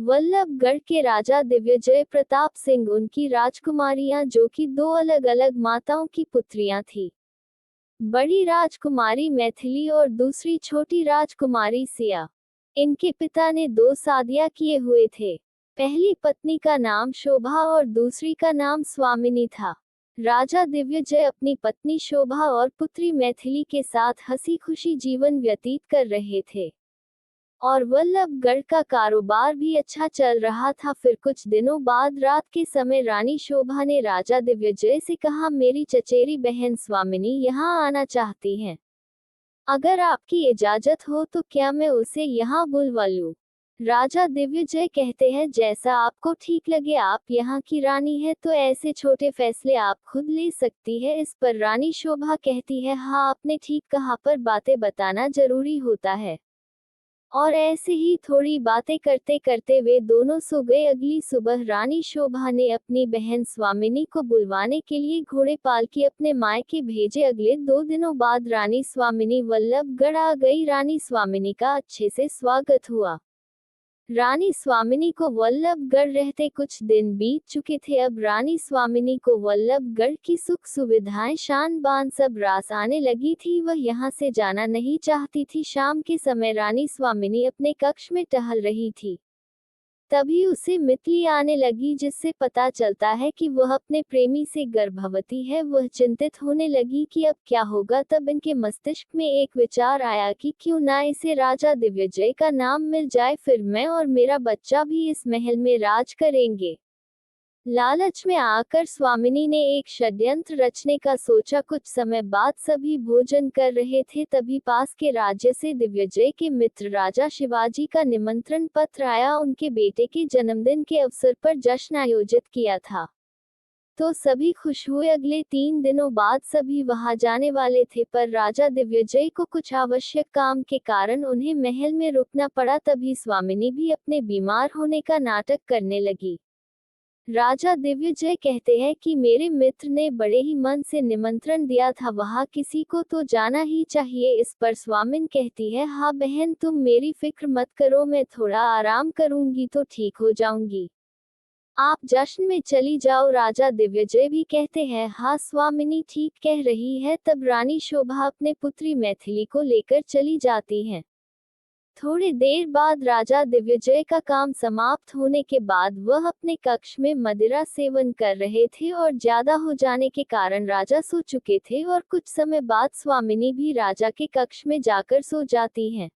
वल्लभगढ़ के राजा दिव्यजय प्रताप सिंह उनकी राजकुमारियां जो कि दो अलग अलग माताओं की पुत्रियां थी। बड़ी राजकुमारी मैथिली और दूसरी छोटी राजकुमारी सिया। इनके पिता ने दो शादियां किए हुए थे। पहली पत्नी का नाम शोभा और दूसरी का नाम स्वामिनी था। राजा दिव्यजय अपनी पत्नी शोभा और पुत्री मैथिली के साथ हंसी खुशी जीवन व्यतीत कर रहे थे और वल्लभगढ़ का कारोबार भी अच्छा चल रहा था। फिर कुछ दिनों बाद रात के समय रानी शोभा ने राजा दिव्यजय से कहा, मेरी चचेरी बहन स्वामिनी यहाँ आना चाहती हैं। अगर आपकी इजाजत हो तो क्या मैं उसे यहाँ बुलवा लूं? राजा दिव्यजय कहते हैं, जैसा आपको ठीक लगे, आप यहाँ की रानी है तो ऐसे छोटे फैसले आप खुद ले सकती है। इस पर रानी शोभा कहती है, हाँ आपने ठीक कहा, पर बातें बताना जरूरी होता है। और ऐसे ही थोड़ी बातें करते करते वे दोनों सो गए। अगली सुबह रानी शोभा ने अपनी बहन स्वामिनी को बुलवाने के लिए घोड़े पालकी अपने मायके भेजे। अगले 2 दिनों बाद रानी स्वामिनी वल्लभगढ़ आ गई। रानी स्वामिनी का अच्छे से स्वागत हुआ। रानी स्वामिनी को वल्लभगढ़ रहते कुछ दिन बीत चुके थे। अब रानी स्वामिनी को वल्लभगढ़ की सुख सुविधाएं शान बान सब रास आने लगी थी। वह यहाँ से जाना नहीं चाहती थी। शाम के समय रानी स्वामिनी अपने कक्ष में टहल रही थी, तभी उसे मितली आने लगी, जिससे पता चलता है कि वह अपने प्रेमी से गर्भवती है। वह चिंतित होने लगी कि अब क्या होगा। तब इनके मस्तिष्क में एक विचार आया कि क्यों ना इसे राजा दिव्यजय का नाम मिल जाए, फिर मैं और मेरा बच्चा भी इस महल में राज करेंगे। लालच में आकर स्वामिनी ने एक षड्यंत्र रचने का सोचा। कुछ समय बाद सभी भोजन कर रहे थे, तभी पास के राज्य से दिव्यजय के मित्र राजा शिवाजी का निमंत्रण पत्र आया। उनके बेटे के जन्मदिन के अवसर पर जश्न आयोजित किया था, तो सभी खुश हुए। अगले 3 दिनों बाद सभी वहां जाने वाले थे, पर राजा दिव्यजय को कुछ आवश्यक काम के कारण उन्हें महल में रुकना पड़ा। तभी स्वामिनी भी अपने बीमार होने का नाटक करने लगी। राजा दिव्यजय कहते हैं कि मेरे मित्र ने बड़े ही मन से निमंत्रण दिया था, वहां किसी को तो जाना ही चाहिए। इस पर स्वामिन कहती है, हाँ बहन, तुम मेरी फिक्र मत करो, मैं थोड़ा आराम करूंगी तो ठीक हो जाऊंगी। आप जश्न में चली जाओ। राजा दिव्यजय भी कहते हैं, हाँ स्वामिनी ठीक कह रही है। तब रानी शोभा अपने पुत्री मैथिली को लेकर चली जाती हैं। थोड़ी देर बाद राजा दिव्यजय का काम समाप्त होने के बाद वह अपने कक्ष में मदिरा सेवन कर रहे थे और ज्यादा हो जाने के कारण राजा सो चुके थे। और कुछ समय बाद स्वामिनी भी राजा के कक्ष में जाकर सो जाती हैं।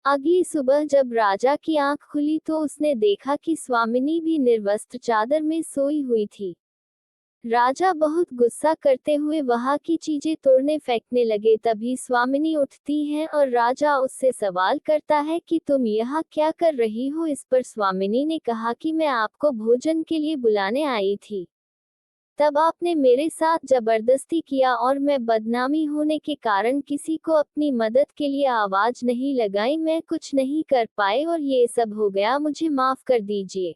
अगली सुबह जब राजा की आंख खुली तो उसने देखा कि स्वामिनी भी निर्वस्त्र चादर में सोई हुई थी। राजा बहुत गुस्सा करते हुए वहां की चीजें तोड़ने फेंकने लगे। तभी स्वामिनी उठती हैं और राजा उससे सवाल करता है कि तुम यहाँ क्या कर रही हो। इस पर स्वामिनी ने कहा कि मैं आपको भोजन के लिए बुलाने आई थी, तब आपने मेरे साथ जबरदस्ती किया और मैं बदनामी होने के कारण किसी को अपनी मदद के लिए आवाज नहीं लगाई। मैं कुछ नहीं कर पाए और ये सब हो गया, मुझे माफ कर दीजिए।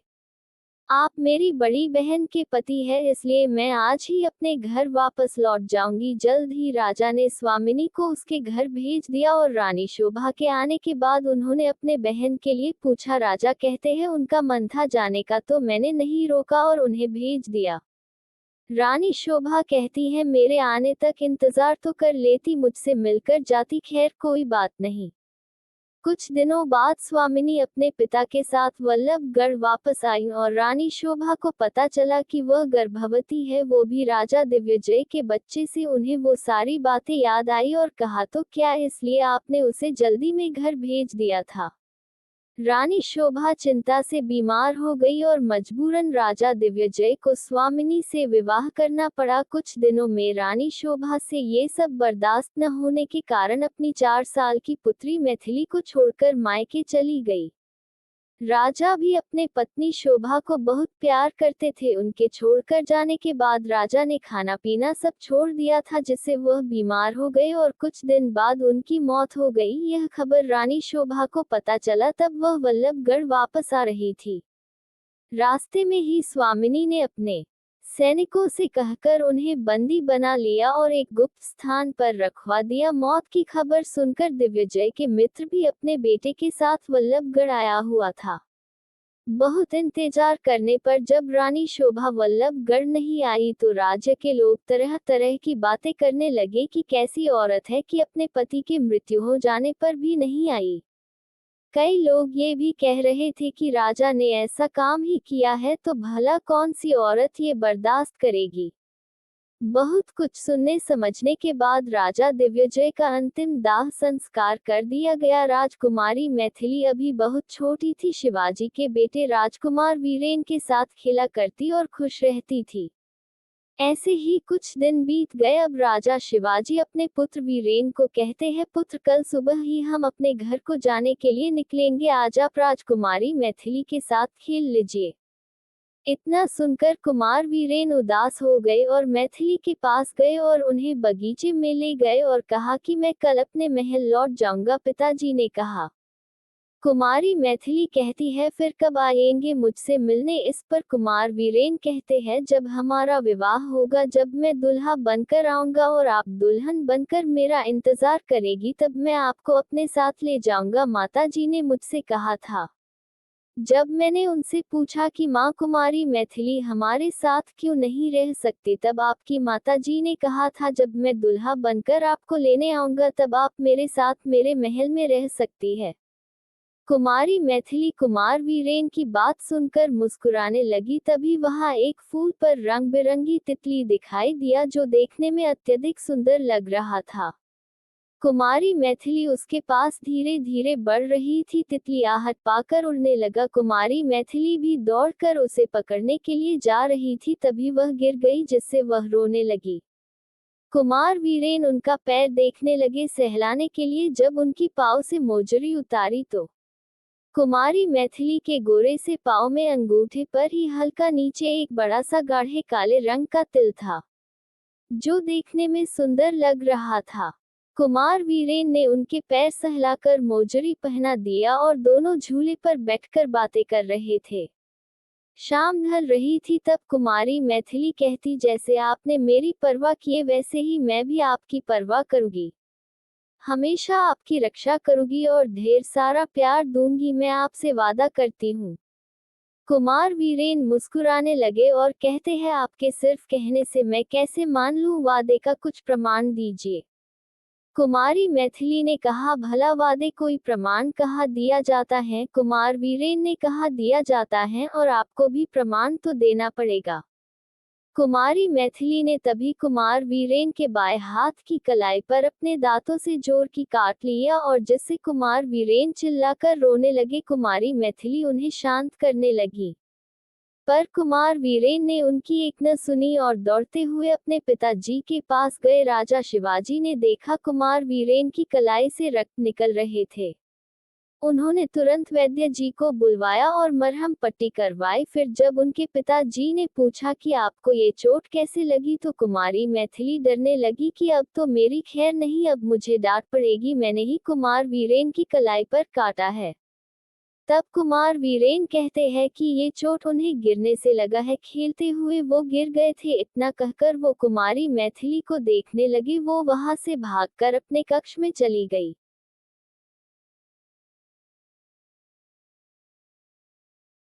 आप मेरी बड़ी बहन के पति है, इसलिए मैं आज ही अपने घर वापस लौट जाऊंगी। जल्द ही राजा ने स्वामिनी को उसके घर भेज दिया और रानी शोभा के आने के बाद उन्होंने अपने बहन के लिए पूछा। राजा कहते हैं, उनका मन था जाने का तो मैंने नहीं रोका और उन्हें भेज दिया। रानी शोभा कहती है, मेरे आने तक इंतजार तो कर लेती, मुझसे मिलकर जाती। खैर कोई बात नहीं। कुछ दिनों बाद स्वामिनी अपने पिता के साथ वल्लभगढ़ वापस आई और रानी शोभा को पता चला कि वह गर्भवती है, वो भी राजा दिव्यजय के बच्चे से। उन्हें वो सारी बातें याद आई और कहा, तो क्या इसलिए आपने उसे जल्दी में घर भेज दिया था? रानी शोभा चिंता से बीमार हो गई और मजबूरन राजा दिव्यजय को स्वामिनी से विवाह करना पड़ा। कुछ दिनों में रानी शोभा से ये सब बर्दाश्त न होने के कारण अपनी 4 साल की पुत्री मैथिली को छोड़कर मायके चली गई। राजा भी अपने पत्नी शोभा को बहुत प्यार करते थे। उनके छोड़कर जाने के बाद राजा ने खाना पीना सब छोड़ दिया था, जिससे वह बीमार हो गए और कुछ दिन बाद उनकी मौत हो गई। यह खबर रानी शोभा को पता चला, तब वह वल्लभगढ़ वापस आ रही थी। रास्ते में ही स्वामिनी ने अपने सैनिकों से कहकर उन्हें बंदी बना लिया और एक गुप्त स्थान पर रखवा दिया। मौत की खबर सुनकर दिव्यजय के मित्र भी अपने बेटे के साथ वल्लभगढ़ आया हुआ था। बहुत इंतजार करने पर जब रानी शोभा वल्लभगढ़ नहीं आई तो राज्य के लोग तरह तरह की बातें करने लगे कि कैसी औरत है कि अपने पति की मृत्यु हो जाने पर भी नहीं आई। कई लोग ये भी कह रहे थे कि राजा ने ऐसा काम ही किया है तो भला कौन सी औरत ये बर्दाश्त करेगी। बहुत कुछ सुनने समझने के बाद राजा दिग्विजय का अंतिम दाह संस्कार कर दिया गया। राजकुमारी मैथिली अभी बहुत छोटी थी। शिवाजी के बेटे राजकुमार वीरेन के साथ खेला करती और खुश रहती थी। ऐसे ही कुछ दिन बीत गए। अब राजा शिवाजी अपने पुत्र वीरेन को कहते हैं, पुत्र कल सुबह ही हम अपने घर को जाने के लिए निकलेंगे, आज आप राजकुमारी मैथिली के साथ खेल लीजिए। इतना सुनकर कुमार वीरेन उदास हो गए और मैथिली के पास गए और उन्हें बगीचे में ले गए और कहा कि मैं कल अपने महल लौट जाऊंगा। पिताजी ने कहा। कुमारी मैथिली कहती है, फिर कब आएंगे मुझसे मिलने। इस पर कुमार वीरेन कहते हैं, जब हमारा विवाह होगा, जब मैं दुल्हा बनकर आऊंगा और आप दुल्हन बनकर मेरा इंतजार करेगी, तब मैं आपको अपने साथ ले जाऊंगा। माता जी ने मुझसे कहा था। जब मैंने उनसे पूछा कि माँ, कुमारी मैथिली हमारे साथ क्यों नहीं रह सकती, तब आपकी माता जी ने कहा था, जब मैं दुल्हा बनकर आपको लेने आऊंगा तब आप मेरे साथ मेरे महल में रह सकती है। कुमारी मैथिली कुमार वीरेन की बात सुनकर मुस्कुराने लगी। तभी वहां एक फूल पर रंग बिरंगी तितली दिखाई दिया जो देखने में अत्यधिक सुंदर लग रहा था। कुमारी मैथिली उसके पास धीरे धीरे बढ़ रही थी। तितली आहट पाकर उड़ने लगा। कुमारी मैथिली भी दौड़कर उसे पकड़ने के लिए जा रही थी, तभी वह गिर गई जिससे वह रोने लगी। कुमार वीरेन उनका पैर देखने लगे सहलाने के लिए। जब उनकी पाँव से मोजरी उतारी तो कुमारी मैथिली के गोरे से पाँव में अंगूठे पर ही हल्का नीचे एक बड़ा सा गाढ़े काले रंग का तिल था, जो देखने में सुंदर लग रहा था। कुमार वीरेन ने उनके पैर सहलाकर मोजरी पहना दिया और दोनों झूले पर बैठकर बातें कर रहे थे। शाम ढल रही थी तब कुमारी मैथिली कहती, जैसे आपने मेरी परवाह किए वैसे ही मैं भी आपकी परवाह करूंगी, हमेशा आपकी रक्षा करूंगी और ढेर सारा प्यार दूंगी, मैं आपसे वादा करती हूँ। कुमार वीरेन मुस्कुराने लगे और कहते हैं, आपके सिर्फ कहने से मैं कैसे मान लूं, वादे का कुछ प्रमाण दीजिए। कुमारी मैथिली ने कहा, भला वादे कोई प्रमाण कहाँ दिया जाता है। कुमार वीरेन ने कहा, दिया जाता है और आपको भी प्रमाण तो देना पड़ेगा। कुमारी मैथिली ने तभी कुमार वीरेन के बाएं हाथ की कलाई पर अपने दांतों से जोर की काट लिया और जिससे कुमार वीरेन चिल्लाकर रोने लगे। कुमारी मैथिली उन्हें शांत करने लगी, पर कुमार वीरेन ने उनकी एक न सुनी और दौड़ते हुए अपने पिताजी के पास गए। राजा शिवाजी ने देखा कुमार वीरेन की कलाई से रक्त निकल रहे थे। उन्होंने तुरंत वैद्य जी को बुलवाया और मरहम पट्टी करवाई। फिर जब उनके पिताजी ने पूछा कि आपको ये चोट कैसे लगी, तो कुमारी मैथिली डरने लगी कि अब तो मेरी खैर नहीं, अब मुझे डांट पड़ेगी, मैंने ही कुमार वीरेन की कलाई पर काटा है। तब कुमार वीरेन कहते हैं कि ये चोट उन्हें गिरने से लगा है, खेलते हुए वो गिर गए थे। इतना कहकर वो कुमारी मैथिली को देखने लगी। वो वहां से भागकर अपने कक्ष में चली गई।